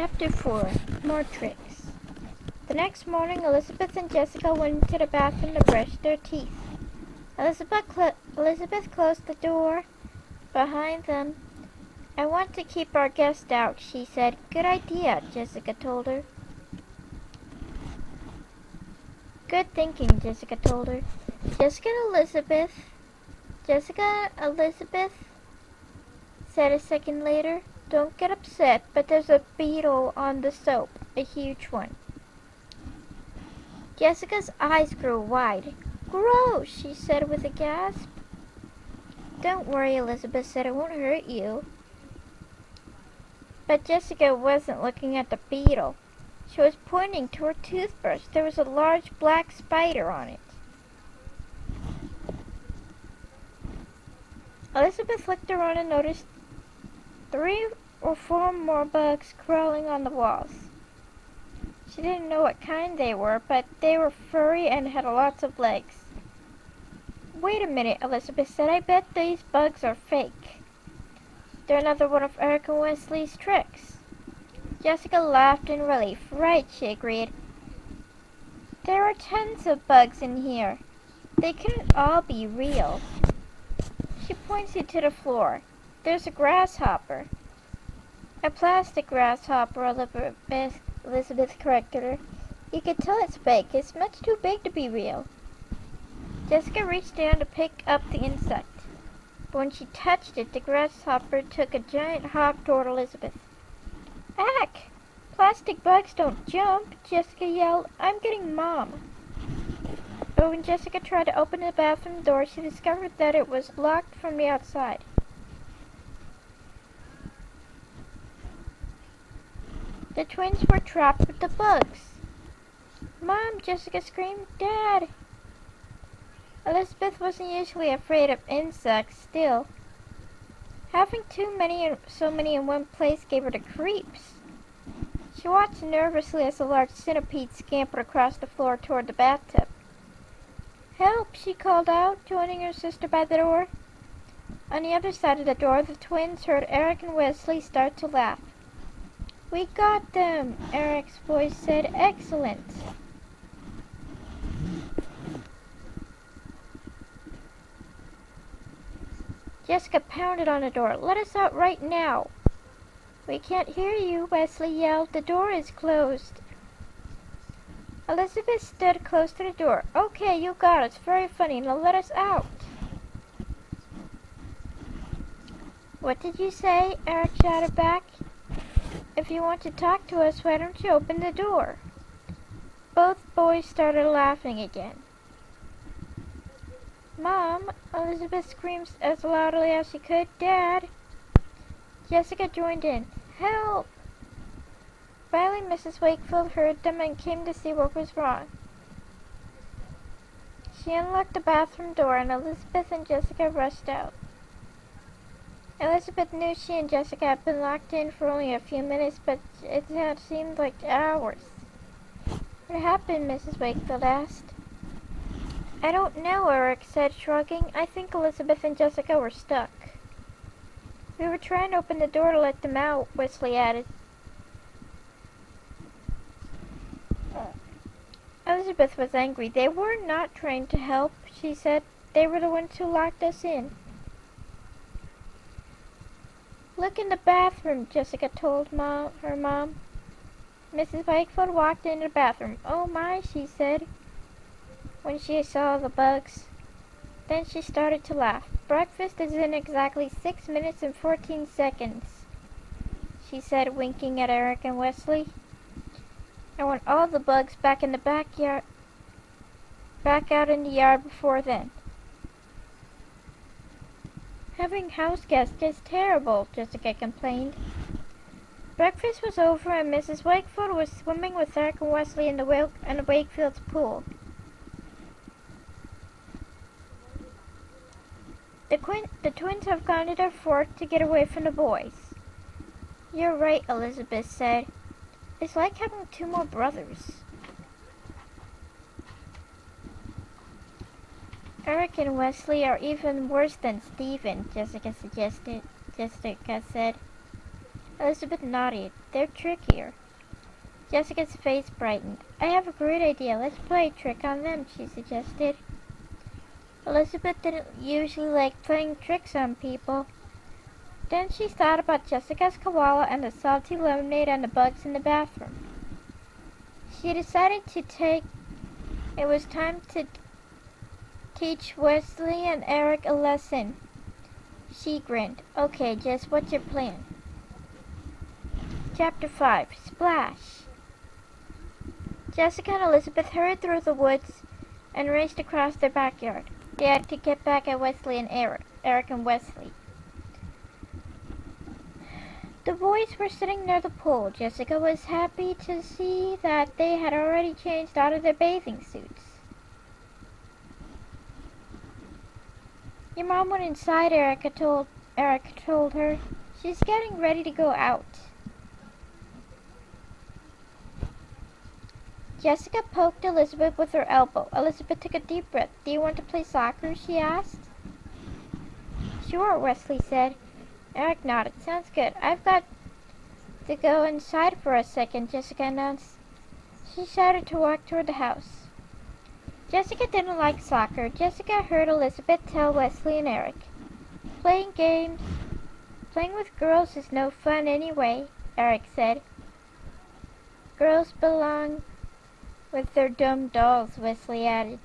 Chapter 4. More Tricks. The next morning, Elizabeth and Jessica went into the bathroom to brush their teeth. Elizabeth closed the door behind them. "I want to keep our guest out," she said. "Good idea," Jessica told her. "Good thinking," Jessica told her. Jessica Elizabeth said a second later, "Don't get upset, but there's a beetle on the soap, a huge one." Jessica's eyes grew wide. "Gross," she said with a gasp. "Don't worry," Elizabeth said, "it won't hurt you." But Jessica wasn't looking at the beetle. She was pointing to her toothbrush. There was a large black spider on it. Elizabeth looked around and noticed 3 or 4 more bugs crawling on the walls. She didn't know what kind they were, but they were furry and had lots of legs. "Wait a minute," Elizabeth said. "I bet these bugs are fake. They're another one of Eric and Wesley's tricks." Jessica laughed in relief. "Right," she agreed. "There are tons of bugs in here. They couldn't all be real." She pointed to the floor. "There's a grasshopper." "A plastic grasshopper," Elizabeth corrected her. "You could tell it's fake. It's much too big to be real." Jessica reached down to pick up the insect. But when she touched it, the grasshopper took a giant hop toward Elizabeth. "Ack! Plastic bugs don't jump!" Jessica yelled. "I'm getting Mom." But when Jessica tried to open the bathroom door, she discovered that it was locked from the outside. The twins were trapped with the bugs. "Mom!" Jessica screamed. "Dad!" Elizabeth wasn't usually afraid of insects. Still, having so many in one place gave her the creeps. She watched nervously as a large centipede scampered across the floor toward the bathtub. "Help!" she called out, joining her sister by the door. On the other side of the door, the twins heard Eric and Wesley start to laugh. "We got them!" Eric's voice said. "Excellent!" Jessica pounded on the door. "Let us out right now!" "We can't hear you," Wesley yelled. "The door is closed." Elizabeth stood close to the door. "Okay, you got us. Very funny. Now let us out." "What did you say?" Eric shouted back. "If you want to talk to us, why don't you open the door?" Both boys started laughing again. "Mom!" Elizabeth screamed as loudly as she could. "Dad!" Jessica joined in. "Help!" Finally, Mrs. Wakefield heard them and came to see what was wrong. She unlocked the bathroom door and Elizabeth and Jessica rushed out. Elizabeth knew she and Jessica had been locked in for only a few minutes, but it had seemed like hours. "What happened?" Mrs. Wakefield asked. "I don't know," Eric said, shrugging. "I think Elizabeth and Jessica were stuck." "We were trying to open the door to let them out," Wesley added. Elizabeth was angry. "They were not trying to help," she said. "They were the ones who locked us in." "Look in the bathroom," Jessica told her mom. Mrs. Wakefield walked into the bathroom. "Oh my," she said when she saw the bugs. Then she started to laugh. "Breakfast is in exactly 6 minutes and 14 seconds, she said, winking at Eric and Wesley. "I want all the bugs back out in the yard before then." "Having house guests is terrible," Jessica complained. Breakfast was over and Mrs. Wakefield was swimming with Eric and Wesley in the Wakefield's pool. The twins have gone to their fort to get away from the boys." "You're right," Elizabeth said. "It's like having 2 more brothers." "Eric and Wesley are even worse than Stephen," Jessica said. Elizabeth nodded. They're trickier. Jessica's face brightened. I have a great idea. Let's play a trick on them, she suggested. Elizabeth didn't usually like playing tricks on people. Then she thought about Jessica's koala and the salty lemonade and the bugs in the bathroom. She decided it was time to teach Wesley and Eric a lesson. She grinned. Okay, Jess, what's your plan? Chapter 5, Splash. Jessica and Elizabeth hurried through the woods and raced across their backyard. They had to get back at Wesley and Eric and Wesley. The boys were sitting near the pool. Jessica was happy to see that they had already changed out of their bathing suits. Your mom went inside, Erica told her. She's getting ready to go out. Jessica poked Elizabeth with her elbow. Elizabeth took a deep breath. Do you want to play soccer? She asked. Sure, Wesley said. Eric nodded. Sounds good. I've got to go inside for a second, Jessica announced. She started to walk toward the house. Jessica didn't like soccer. Jessica heard Elizabeth tell Wesley and Eric. Playing with girls is no fun anyway, Eric said. Girls belong with their dumb dolls, Wesley added.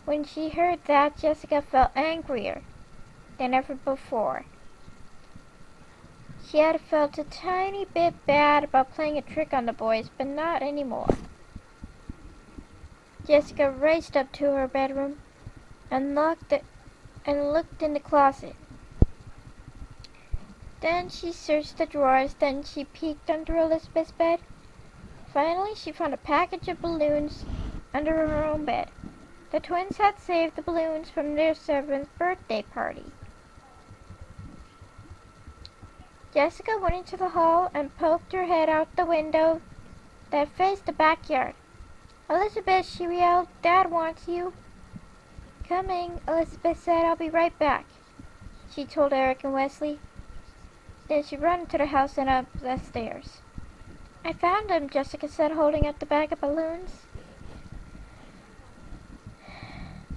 When she heard that, Jessica felt angrier than ever before. She had felt a tiny bit bad about playing a trick on the boys, but not anymore. Jessica raced up to her bedroom and looked in the closet. Then she searched the drawers, then she peeked under Elizabeth's bed. Finally, she found a package of balloons under her own bed. The twins had saved the balloons from their 7th birthday party. Jessica went into the hall and poked her head out the window that faced the backyard. Elizabeth, she yelled, Dad wants you. Coming, Elizabeth said. I'll be right back, she told Eric and Wesley. Then she ran into the house and up the stairs. I found him, Jessica said, holding up the bag of balloons.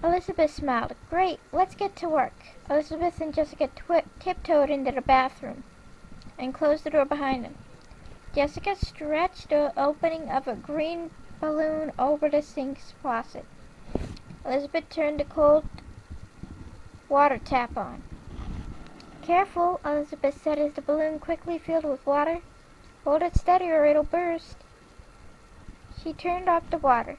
Elizabeth smiled. Great, let's get to work. Elizabeth and Jessica tiptoed into the bathroom and closed the door behind them. Jessica stretched the opening of a green balloon over the sink's faucet. Elizabeth turned the cold water tap on. Careful, Elizabeth said as the balloon quickly filled with water. Hold it steady or it'll burst. She turned off the water.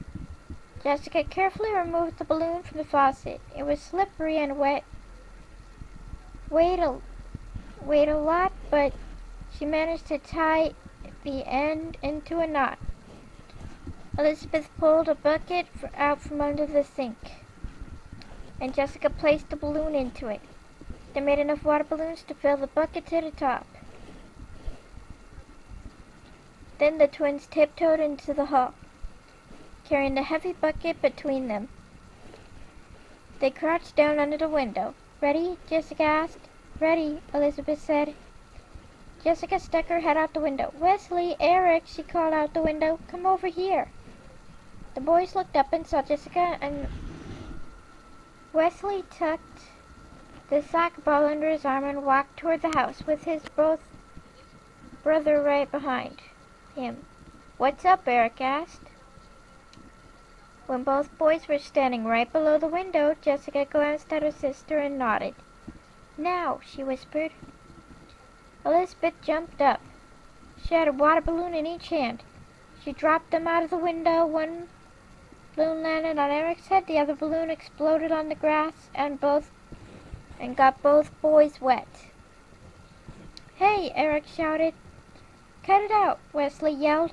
Jessica carefully removed the balloon from the faucet. It was slippery and wet. Weighed a lot, but she managed to tie the end into a knot. Elizabeth pulled a bucket out from under the sink, and Jessica placed the balloon into it. They made enough water balloons to fill the bucket to the top. Then the twins tiptoed into the hall, carrying the heavy bucket between them. They crouched down under the window. Ready? Jessica asked. Ready, Elizabeth said. Jessica stuck her head out the window. Wesley, Eric, she called out the window. Come over here. The boys looked up and saw Jessica, and Wesley tucked the soccer ball under his arm and walked toward the house with his brother right behind him. What's up? Eric asked. When both boys were standing right below the window, Jessica glanced at her sister and nodded. Now, she whispered. Elizabeth jumped up. She had a water balloon in each hand. She dropped them out of the window. One balloon landed on Eric's head. The other balloon exploded on the grass and got both boys wet. Hey, Eric shouted. Cut it out, Wesley yelled.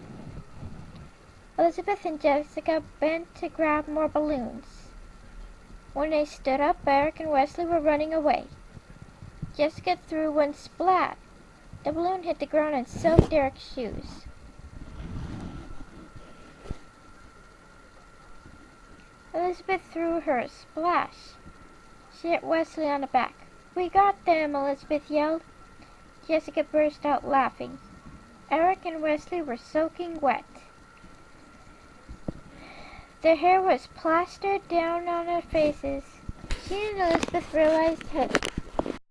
Elizabeth and Jessica bent to grab more balloons. When they stood up, Eric and Wesley were running away. Jessica threw one splat. The balloon hit the ground and soaked Eric's shoes. Elizabeth threw her splash. She hit Wesley on the back. We got them, Elizabeth yelled. Jessica burst out laughing. Eric and Wesley were soaking wet. Their hair was plastered down on their faces. She and Elizabeth realized